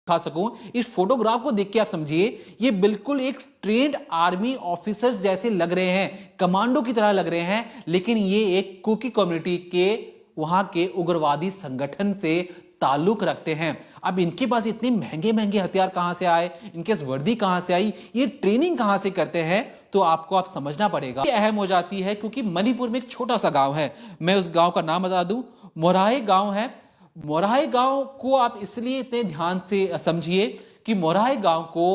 खा सकूं। इस फोटोग्राफ को देख के आप समझिए, ये बिल्कुल एक ट्रेंड आर्मी ऑफिसर्स जैसे लग रहे हैं, कमांडो की तरह लग रहे हैं, लेकिन ये एक कुकी कम्युनिटी के वहां के उग्रवादी संगठन से ताल्लुक रखते हैं। अब इनके पास इतने महंगे महंगे हथियार कहां से आए, इनके वर्दी कहां से आई, ये ट्रेनिंग कहां से करते हैं, तो आपको आप समझना पड़ेगा। ये अहम हो जाती है क्योंकि मणिपुर में एक छोटा सा गांव है, मैं उस गांव का नाम बता दूं, मोराहे गांव है। मोराहे गांव को आप इसलिए इतने ध्यान से समझिए कि मोराहे गांव को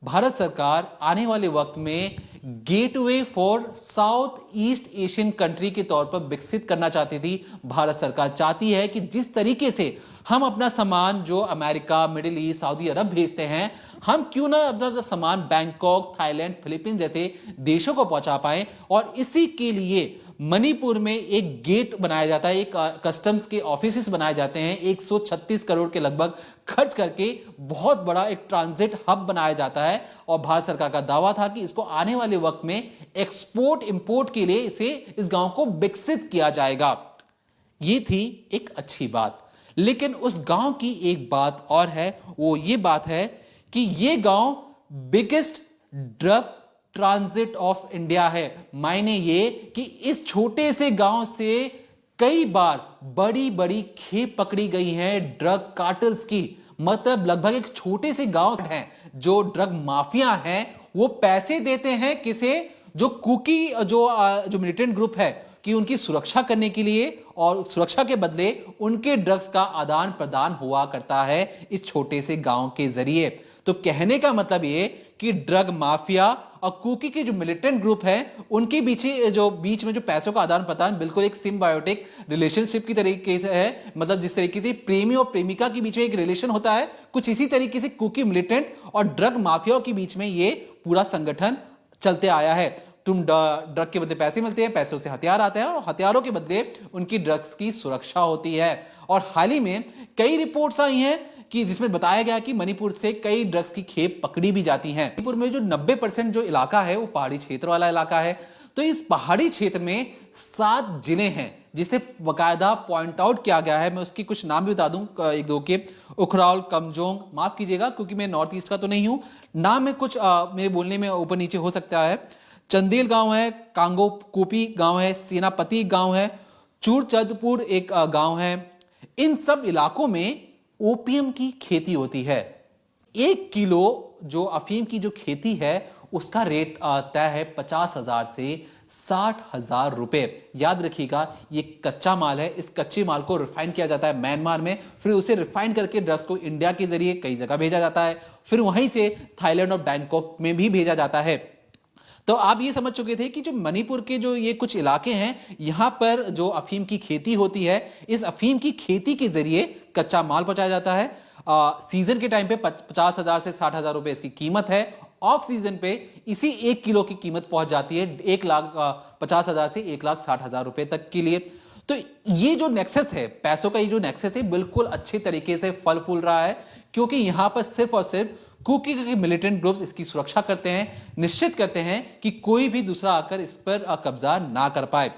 भारत सरकार आने वाले वक्त में gateway for south east Asian country के तौर पर विकसित करना चाहती थी। भारत सरकार चाहती है कि जिस तरीके से हम अपना सामान जो अमेरिका, मिडिल ईस्ट, सऊदी अरब भेजते हैं, हम क्यों ना अपना सामान बैंकॉक, थाईलैंड, फिलीपींस जैसे देशों को पहुंचा पाए। और इसी के लिए मणिपुर में एक गेट बनाया जाता है, एक कस्टम्स के ऑफिस बनाए जाते हैं, 136 करोड़ के लगभग खर्च करके बहुत बड़ा एक ट्रांजिट हब बनाया जाता है। और भारत सरकार का दावा था कि इसको आने वाले वक्त में एक्सपोर्ट इंपोर्ट के लिए इस गांव को विकसित किया जाएगा। ये थी एक अच्छी बात, लेकिन उस गांव की एक बात और है, वो ये बात है कि ये गांव biggest drug transit of India है। मायने ये कि इस छोटे से गांव से कई बार बड़ी बड़ी खेप पकड़ी गई है ड्रग कार्टल्स की। मतलब लगभग एक छोटे से गांव है, जो ड्रग माफिया हैं वो पैसे देते हैं किसे, जो कुकी जो मिलिटेंट ग्रुप है, कि उनकी सुरक्षा करने के लिए, और सुरक्षा के बदले उनके ड्रग्स का आदान प्रदान हुआ करता है इस छोटे से गांव के जरिए। तो कहने का मतलब ये कि ड्रग माफिया और कुकी के जो मिलिटेंट ग्रुप है, उनके बीच में जो पैसों का आदान प्रदान बिल्कुल एक सिम्बायोटिक रिलेशनशिप की तरीके से है। मतलब जिस तरीके से प्रेमी और प्रेमिका के बीच में एक रिलेशन होता है, कुछ इसी तरीके से कुकी, मिलिटेंट और ड्रग माफियाओं के बीच में ये पूरा संगठन चलते आया है। तुम ड्रग के बदले पैसे मिलते हैं, पैसों से हथियार आते हैं, और हथियारों के बदले उनकी ड्रग्स की सुरक्षा होती है। और हाल ही में कई रिपोर्ट्स आई हैं कि जिसमें बताया गया कि मणिपुर से कई ड्रग्स की खेप पकड़ी भी जाती हैं। मणिपुर में जो 90% जो इलाका है वो पहाड़ी क्षेत्र वाला इलाका है। तो इस पहाड़ी क्षेत्र में 7 जिले हैं जिसे बकायदा पॉइंट आउट किया गया है। मैं उसकी कुछ नाम भी बता दूं, एक दो के, उखराल, कमजोंग, माफ कीजिएगा क्योंकि मैं नॉर्थ ईस्ट का तो नहीं हूं, नाम में कुछ मेरे बोलने में ऊपर नीचे हो सकता है। चंदेल गांव है, कांगो कोपी गांव है, सेनापति गांव है, चूरचंदपुर एक गांव है। इन सब इलाकों में ओपीएम की खेती होती है। 1 किलो जो अफीम की जो खेती है उसका रेट तय है 50,000 से 60,000 रुपए। याद रखिएगा, ये कच्चा माल है। इस कच्चे माल को रिफाइन किया जाता है म्यांमार में, फिर उसे रिफाइन करके ड्रग्स को इंडिया के जरिए कई जगह भेजा जाता है, फिर वहीं से थाईलैंड और बैंकॉक में भी भेजा जाता है। तो आप ये समझ चुके थे कि जो मणिपुर के जो ये कुछ इलाके हैं, यहां पर जो अफीम की खेती होती है, इस अफीम की खेती के जरिए कच्चा माल पहुंचाया जाता है। सीजन के टाइम पे 50,000 से 60,000 रुपए इसकी कीमत है। ऑफ सीजन पे इसी 1 किलो की कीमत पहुंच जाती है 1,50,000 से 1,60,000 रुपए तक के लिए। तो ये जो नेक्सस है, पैसों का ये जो नेक्सस है, बिल्कुल अच्छे तरीके से फल फूल रहा है, क्योंकि यहां पर सिर्फ और सिर्फ कुकी के मिलिटेंट ग्रुप्स इसकी सुरक्षा करते हैं, निश्चित करते हैं कि कोई भी दूसरा आकर इस पर कब्जा ना कर पाए।